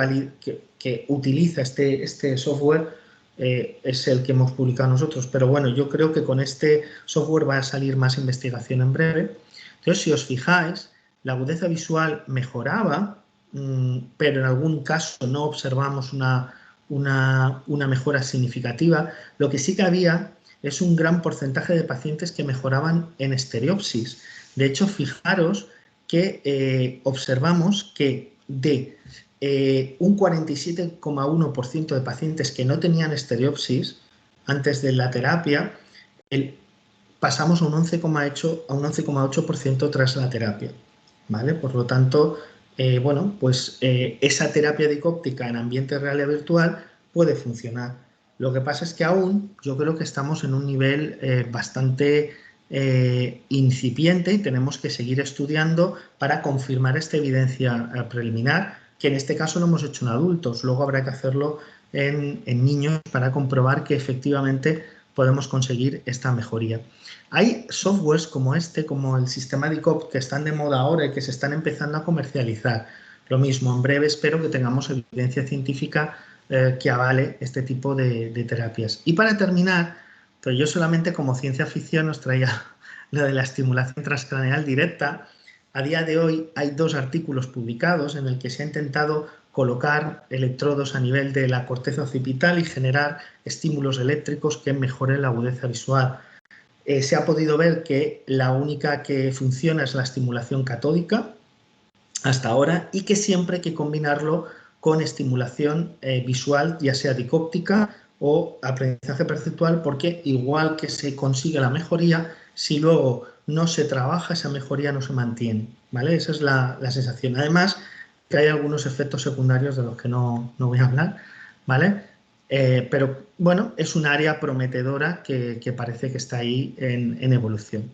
que utiliza este software es el que hemos publicado nosotros. Pero bueno, yo creo que con este software va a salir más investigación en breve. Entonces, si os fijáis, la agudeza visual mejoraba, pero en algún caso no observamos una mejora significativa. Lo que sí que había es un gran porcentaje de pacientes que mejoraban en estereopsis. De hecho, fijaros que observamos que de un 47,1% de pacientes que no tenían estereopsis antes de la terapia, pasamos a un 11,8% tras la terapia, ¿vale? Por lo tanto, bueno, pues esa terapia dicóptica en ambiente real y virtual puede funcionar. Lo que pasa es que aún yo creo que estamos en un nivel bastante incipiente, y tenemos que seguir estudiando para confirmar esta evidencia preliminar, que en este caso lo hemos hecho en adultos. Luego habrá que hacerlo en niños para comprobar que efectivamente podemos conseguir esta mejoría. Hay softwares como como el sistema DICOP, que están de moda ahora y que se están empezando a comercializar. Lo mismo, en breve espero que tengamos evidencia científica que avale este tipo de terapias. Y para terminar, pues yo solamente como ciencia ficción os traía lo de la estimulación transcraneal directa. A día de hoy hay 2 artículos publicados en el que se ha intentado colocar electrodos a nivel de la corteza occipital y generar estímulos eléctricos que mejoren la agudeza visual. Se ha podido ver que la única que funciona es la estimulación catódica hasta ahora, y que siempre hay que combinarlo con estimulación visual, ya sea dicóptica o aprendizaje perceptual, porque igual que se consigue la mejoría, si luego no se trabaja, esa mejoría no se mantiene, ¿vale? Esa es la sensación. Además, que hay algunos efectos secundarios de los que no voy a hablar, ¿vale? Pero bueno, es un área prometedora que parece que está ahí en evolución.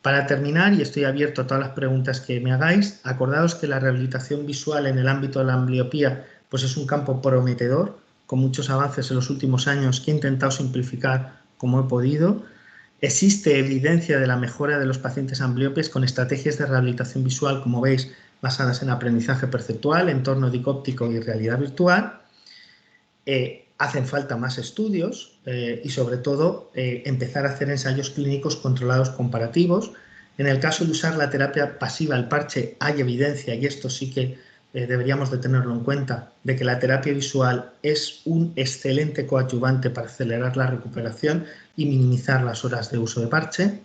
Para terminar, y estoy abierto a todas las preguntas que me hagáis, acordaos que la rehabilitación visual en el ámbito de la ambliopía pues es un campo prometedor, con muchos avances en los últimos años que he intentado simplificar como he podido. Existe evidencia de la mejora de los pacientes ambliopes con estrategias de rehabilitación visual, como veis, basadas en aprendizaje perceptual, entorno dicóptico y realidad virtual. Hacen falta más estudios y, sobre todo, empezar a hacer ensayos clínicos controlados comparativos. En el caso de usar la terapia pasiva, el parche, hay evidencia, y esto sí que deberíamos de tenerlo en cuenta, de que la terapia visual es un excelente coadyuvante para acelerar la recuperación y minimizar las horas de uso de parche.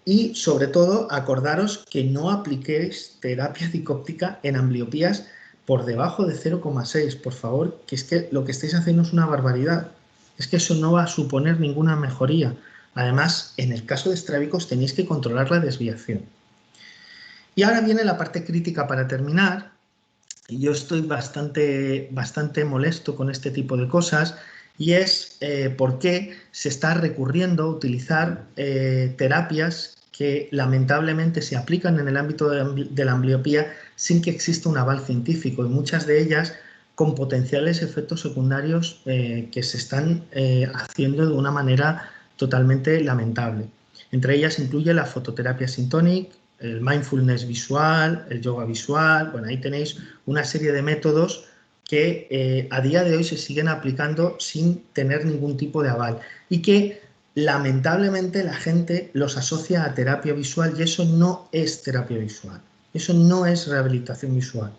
Y, sobre todo, acordaros que no apliquéis terapia dicóptica en ambliopías por debajo de 0,6, por favor, que es que lo que estáis haciendo es una barbaridad. Es que eso no va a suponer ninguna mejoría. Además, en el caso de estrábicos tenéis que controlar la desviación. Y ahora viene la parte crítica para terminar. Y yo estoy bastante molesto con este tipo de cosas, y es por qué se está recurriendo a utilizar terapias que lamentablemente se aplican en el ámbito de la ambliopía sin que exista un aval científico, y muchas de ellas con potenciales efectos secundarios que se están haciendo de una manera totalmente lamentable. Entre ellas incluye la fototerapia Syntonic, el mindfulness visual, el yoga visual. Bueno, ahí tenéis una serie de métodos que a día de hoy se siguen aplicando sin tener ningún tipo de aval, y que lamentablemente la gente los asocia a terapia visual, y eso no es terapia visual, eso no es rehabilitación visual,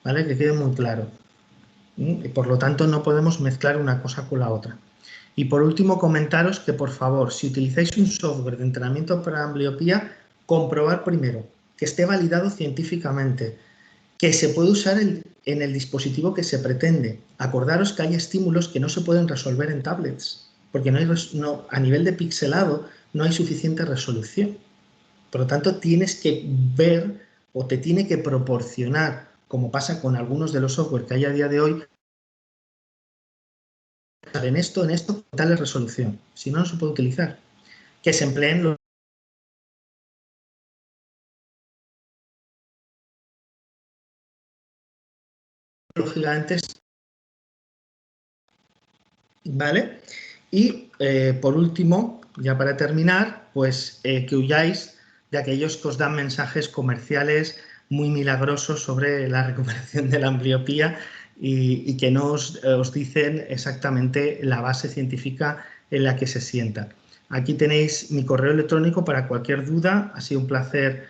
¿vale? Que quede muy claro. Y por lo tanto no podemos mezclar una cosa con la otra. Y por último, comentaros que, por favor, si utilizáis un software de entrenamiento para ambliopía, comprobar primero que esté validado científicamente, que se puede usar en el dispositivo que se pretende. Acordaros que hay estímulos que no se pueden resolver en tablets, porque a nivel de pixelado no hay suficiente resolución. Por lo tanto, tienes que ver, o te tiene que proporcionar, como pasa con algunos de los software que hay a día de hoy, en esto, con tal resolución. Si no, no se puede utilizar. Que se empleen los gigantes, ¿vale? Y por último, ya para terminar, pues que huyáis de aquellos que os dan mensajes comerciales muy milagrosos sobre la recuperación de la ambliopía y que no os dicen exactamente la base científica en la que se sienta. Aquí tenéis mi correo electrónico para cualquier duda. Ha sido un placer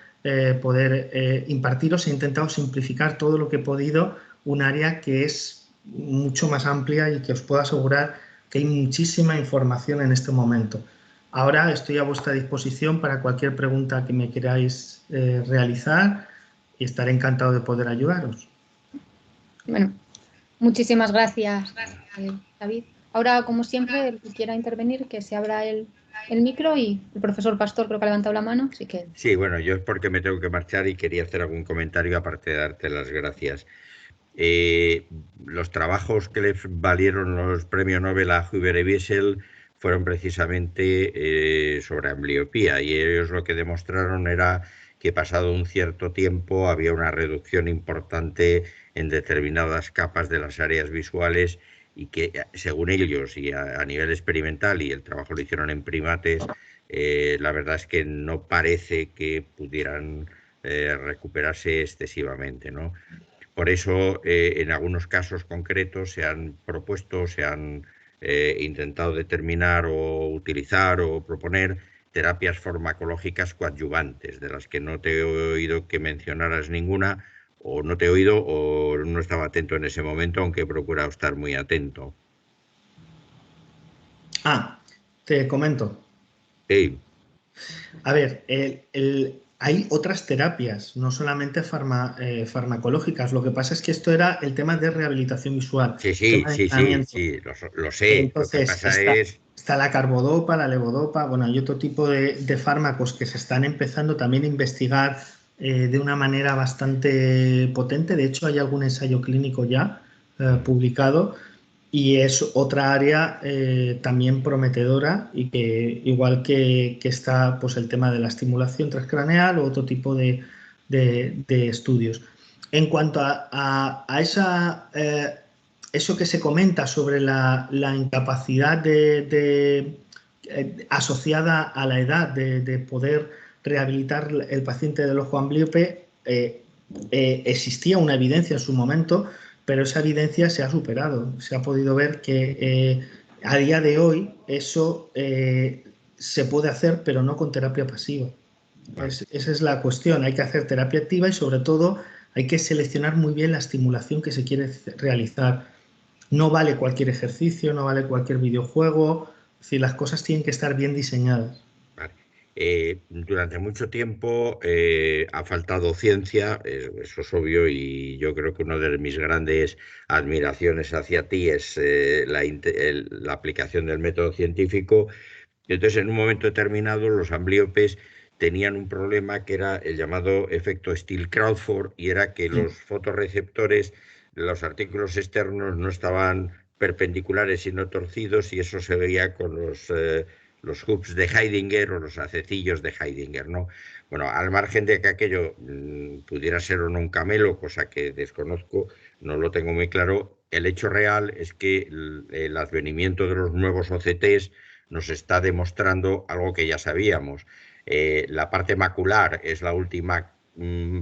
poder impartiros. He intentado simplificar todo lo que he podido, un área que es mucho más amplia y que os puedo asegurar que hay muchísima información en este momento. Ahora estoy a vuestra disposición para cualquier pregunta que me queráis realizar, y estaré encantado de poder ayudaros. Bueno, muchísimas gracias, David. Ahora, como siempre, el que quiera intervenir, que se abra el micro, y el profesor Pastor creo que ha levantado la mano, así que... Sí, bueno, yo es porque me tengo que marchar y quería hacer algún comentario aparte de darte las gracias. Los trabajos que le valieron los premios Nobel a Huber y Wiesel fueron precisamente sobre ambliopía, y ellos lo que demostraron era que pasado un cierto tiempo había una reducción importante en determinadas capas de las áreas visuales, y que según ellos y a nivel experimental, y el trabajo lo hicieron en primates, la verdad es que no parece que pudieran recuperarse excesivamente, ¿no? Por eso, en algunos casos concretos se han propuesto, se han intentado determinar o utilizar o proponer terapias farmacológicas coadyuvantes, de las que no te he oído que mencionaras ninguna, o no te he oído o no estaba atento en ese momento, aunque he procurado estar muy atento. Te comento. Sí. A ver, hay otras terapias, no solamente farmacológicas. Lo que pasa es que esto era el tema de rehabilitación visual. Sí, Tema de entrenamiento. lo sé. Entonces, lo que pasa es... está la carbodopa, la levodopa, bueno, hay otro tipo de fármacos que se están empezando también a investigar de una manera bastante potente. De hecho, hay algún ensayo clínico ya publicado. Y es otra área también prometedora y que igual que está pues, el tema de la estimulación transcraneal o otro tipo de estudios. En cuanto a eso que se comenta sobre la incapacidad asociada a la edad de poder rehabilitar el paciente del ojo amblíope, existía una evidencia en su momento, pero esa evidencia se ha superado. Se ha podido ver que a día de hoy eso se puede hacer, pero no con terapia pasiva. Esa es la cuestión. Hay que hacer terapia activa y sobre todo hay que seleccionar muy bien la estimulación que se quiere realizar. No vale cualquier ejercicio, no vale cualquier videojuego. Es decir, las cosas tienen que estar bien diseñadas. Durante mucho tiempo ha faltado ciencia, eso es obvio, y yo creo que una de mis grandes admiraciones hacia ti es la aplicación del método científico. Entonces, en un momento determinado, los ambliopes tenían un problema que era el llamado efecto Steele-Crawford, y era que los fotorreceptores, los artículos externos, no estaban perpendiculares sino torcidos, y eso se veía con los hoops de Heidinger o los hacecillos de Heidinger, ¿no? Bueno, al margen de que aquello pudiera ser o no un camelo, cosa que desconozco, no lo tengo muy claro, el hecho real es que el advenimiento de los nuevos OCTs nos está demostrando algo que ya sabíamos. La parte macular es la última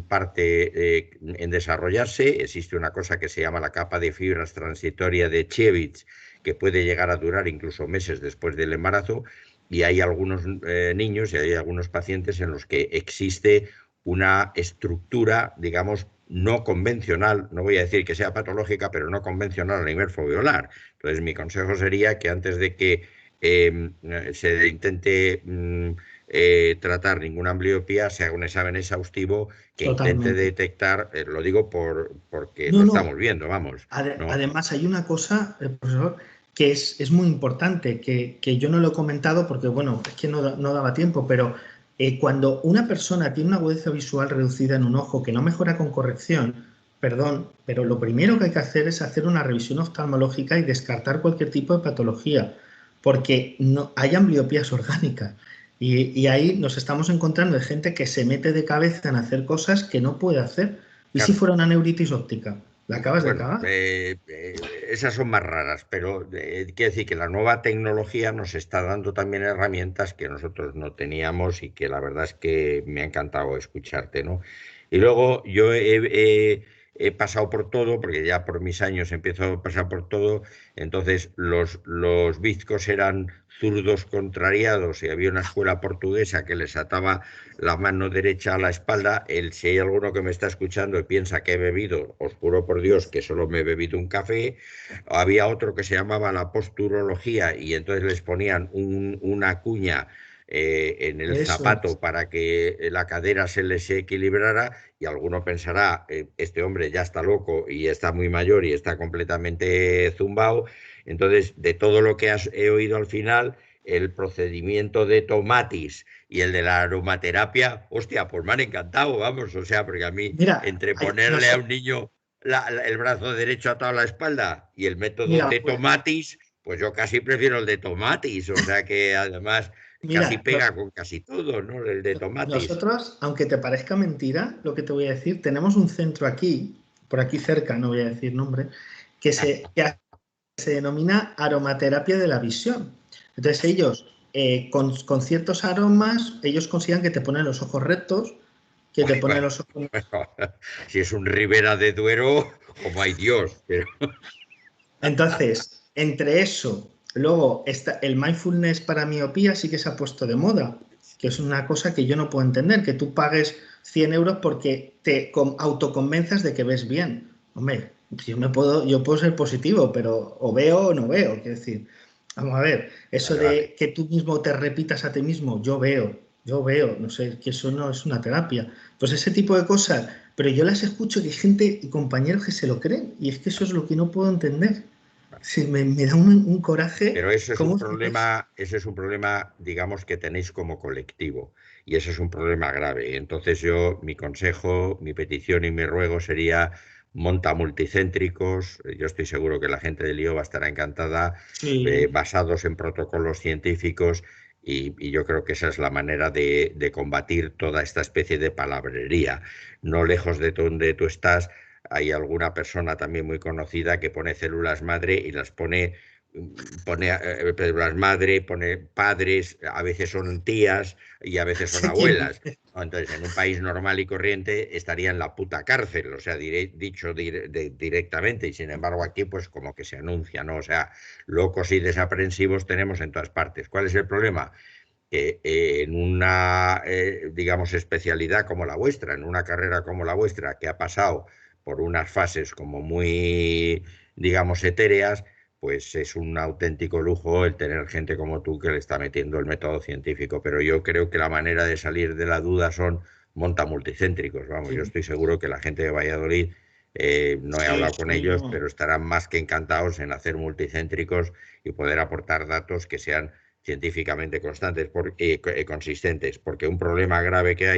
parte en desarrollarse. Existe una cosa que se llama la capa de fibras transitoria de Chievitz, que puede llegar a durar incluso meses después del embarazo, y hay algunos niños y hay algunos pacientes en los que existe una estructura, digamos, no convencional, no voy a decir que sea patológica, pero no convencional a nivel foveolar. Entonces, mi consejo sería que antes de que se intente tratar ninguna ambliopía, se haga un examen exhaustivo que Totalmente. intente detectar, lo digo porque No, lo no. estamos viendo, vamos. ¿no? Además, hay una cosa, profesor, que es muy importante, que yo no lo he comentado porque, bueno, es que no daba tiempo, pero cuando una persona tiene una agudeza visual reducida en un ojo que no mejora con corrección, perdón, pero lo primero que hay que hacer es hacer una revisión oftalmológica y descartar cualquier tipo de patología, porque no, hay ambliopías orgánicas. Y ahí nos estamos encontrando de gente que se mete de cabeza en hacer cosas que no puede hacer. ¿Y Claro. si fuera una neuritis óptica? ¿La acabas de Bueno, acabar? esas son más raras, pero quiero decir que la nueva tecnología nos está dando también herramientas que nosotros no teníamos, y que la verdad es que me ha encantado escucharte, ¿no? Y luego yo he pasado por todo, porque ya por mis años empiezo a pasar por todo. Entonces los bizcos eran zurdos contrariados, y había una escuela portuguesa que les ataba la mano derecha a la espalda. Si hay alguno que me está escuchando y piensa que he bebido, os juro por Dios que solo me he bebido un café. Había otro que se llamaba la posturología, y entonces les ponían una cuña en el Eso zapato es. para que la cadera se les equilibrara, y alguno pensará, este hombre ya está loco y está muy mayor y está completamente zumbado. Entonces, de todo lo que he oído al final, el procedimiento de Tomatis y el de la aromaterapia, hostia, pues me han encantado, vamos, o sea, porque a mí, Mira, entre ponerle a un niño el brazo derecho atado a la espalda y el método mira, de Tomatis, pues yo casi prefiero el de Tomatis, o sea que además casi mira, pega con casi todo, ¿no? El de Tomatis. nosotros, aunque te parezca mentira lo que te voy a decir, tenemos un centro aquí, por aquí cerca, no voy a decir nombre, que se denomina aromaterapia de la visión. Entonces ellos, con ciertos aromas, ellos consideran que te ponen los ojos rectos, que te pone los ojos. Si es un Ribera de Duero, como hay Dios. Pero... Entonces, entre eso, luego el mindfulness para miopía sí que se ha puesto de moda, que es una cosa que yo no puedo entender, que tú pagues 100 euros porque te autoconvenzas de que ves bien. Hombre, yo puedo ser positivo, pero o veo o no veo. Quiero decir, vamos a ver, eso de que tú mismo te repitas a ti mismo, yo veo, no sé, que eso no es una terapia. Pues ese tipo de cosas, pero yo las escucho que hay gente y compañeros que se lo creen, y es que eso es lo que no puedo entender. Sí, me da un coraje. Pero eso ¿Cómo? es un problema, digamos, que tenéis como colectivo. Y ese es un problema grave. Entonces yo, mi consejo, mi petición y mi ruego sería monta multicéntricos. Yo estoy seguro que la gente del IOBA estará encantada, Sí, basados en protocolos científicos. Y yo creo que esa es la manera de combatir toda esta especie de palabrería. No lejos de donde tú estás, hay alguna persona también muy conocida que pone células madre y las pone las madre, pone padres, a veces son tías y a veces son sé quién abuelas. dice. ¿No? Entonces, en un país normal y corriente estaría en la puta cárcel, o sea, dicho directamente, y sin embargo aquí pues como que se anuncia, ¿no? O sea, locos y desaprensivos tenemos en todas partes. ¿Cuál es el problema? Que en una, digamos, especialidad como la vuestra, en una carrera como la vuestra, que ha pasado por unas fases como muy, digamos, etéreas, pues es un auténtico lujo el tener gente como tú que le está metiendo el método científico. Pero yo creo que la manera de salir de la duda son monta multicéntricos. Vamos, yo Sí, estoy seguro que la gente de Valladolid, no he sí, hablado con sí, ellos, no. pero estarán más que encantados en hacer multicéntricos y poder aportar datos que sean científicamente constantes, consistentes, porque un problema grave que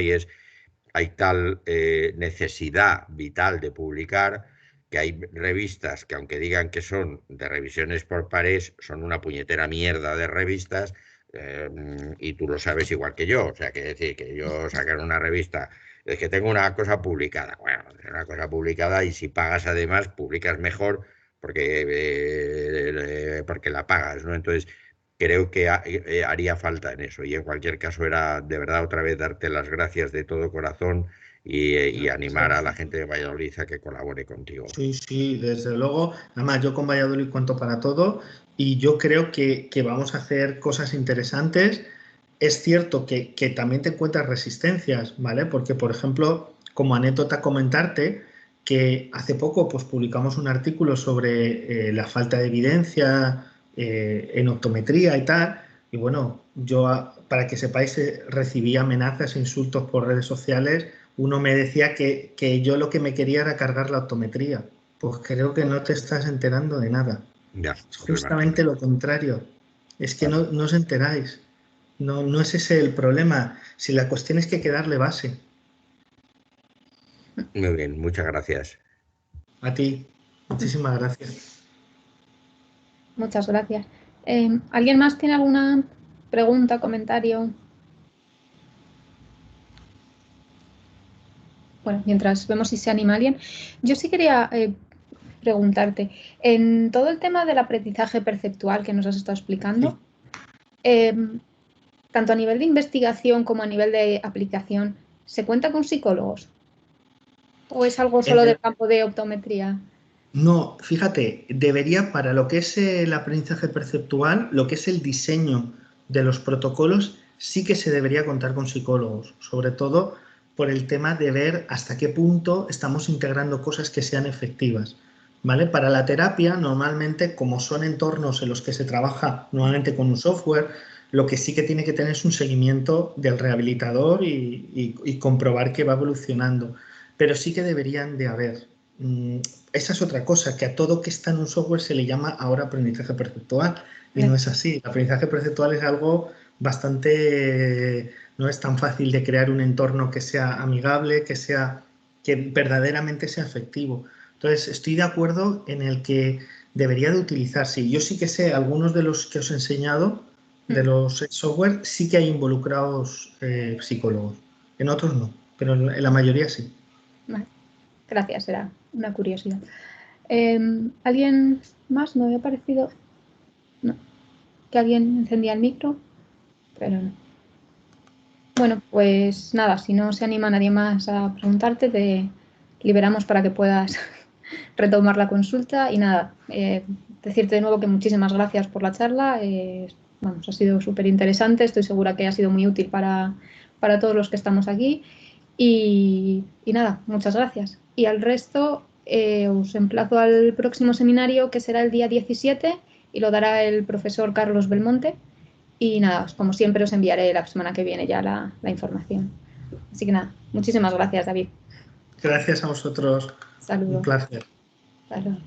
hay tal necesidad vital de publicar que hay revistas que aunque digan que son de revisiones por pares, son una puñetera mierda de revistas, y tú lo sabes igual que yo. O sea, que decir que yo sacar una revista, es que tengo una cosa publicada, bueno, una cosa publicada y si pagas además, publicas mejor porque la pagas, ¿no? Entonces, creo que haría falta en eso. Y en cualquier caso era de verdad otra vez darte las gracias de todo corazón y Muchas animar a la gracias. gente de Valladolid a que colabore contigo. Sí, sí, desde luego. Además, yo con Valladolid cuento para todo y yo creo que vamos a hacer cosas interesantes. Es cierto que también te encuentras resistencias, ¿vale? Porque, por ejemplo, como anécdota comentarte que hace poco pues, publicamos un artículo sobre la falta de evidencia en optometría y tal. Y bueno, yo, para que sepáis, recibí amenazas e insultos por redes sociales. Uno me decía que yo lo que me quería era cargar la optometría. Pues creo que no te estás enterando de nada. Ya, Es pues imagino. justamente lo contrario. Es que Vale. no os enteráis. No, no es ese el problema. Si la cuestión es que hay que darle base. Muy bien, muchas gracias. A ti. Muchísimas gracias. Muchas gracias. ¿Alguien más tiene alguna pregunta, comentario? Bueno, mientras vemos si se anima alguien. Yo sí quería preguntarte, en todo el tema del aprendizaje perceptual que nos has estado explicando, Sí. tanto a nivel de investigación como a nivel de aplicación, ¿se cuenta con psicólogos? ¿O es algo En solo del el- campo de optometría? No, fíjate, debería para lo que es el aprendizaje perceptual, lo que es el diseño de los protocolos, sí que se debería contar con psicólogos, sobre todo por el tema de ver hasta qué punto estamos integrando cosas que sean efectivas. ¿Vale? Para la terapia, normalmente, como son entornos en los que se trabaja normalmente con un software, lo que sí que tiene que tener es un seguimiento del rehabilitador y comprobar que va evolucionando. Pero sí que deberían de haber. Esa es otra cosa, que a todo que está en un software se le llama ahora aprendizaje perceptual y no es así. El aprendizaje perceptual es algo bastante, no es tan fácil de crear un entorno que sea amigable, que verdaderamente sea efectivo. Entonces, estoy de acuerdo en el que debería de utilizarse. Yo sí que sé, algunos de los que os he enseñado, de los software, sí que hay involucrados psicólogos. En otros no, pero en la mayoría sí. Vale. Gracias, era una curiosidad. ¿Alguien más? ¿Me había parecido? No. ¿Que alguien encendía el micro? Pero no. bueno, pues nada, si no se anima nadie más a preguntarte, te liberamos para que puedas retomar la consulta y nada, decirte de nuevo que muchísimas gracias por la charla. Vamos, ha sido súper interesante, estoy segura que ha sido muy útil para todos los que estamos aquí y nada, muchas gracias. Y al resto os emplazo al próximo seminario que será el día 17 y lo dará el profesor Carlos Belmonte y nada, como siempre os enviaré la semana que viene ya la información. Así que nada, muchísimas gracias, David. Gracias a vosotros. Saludos. Un placer. Saludos.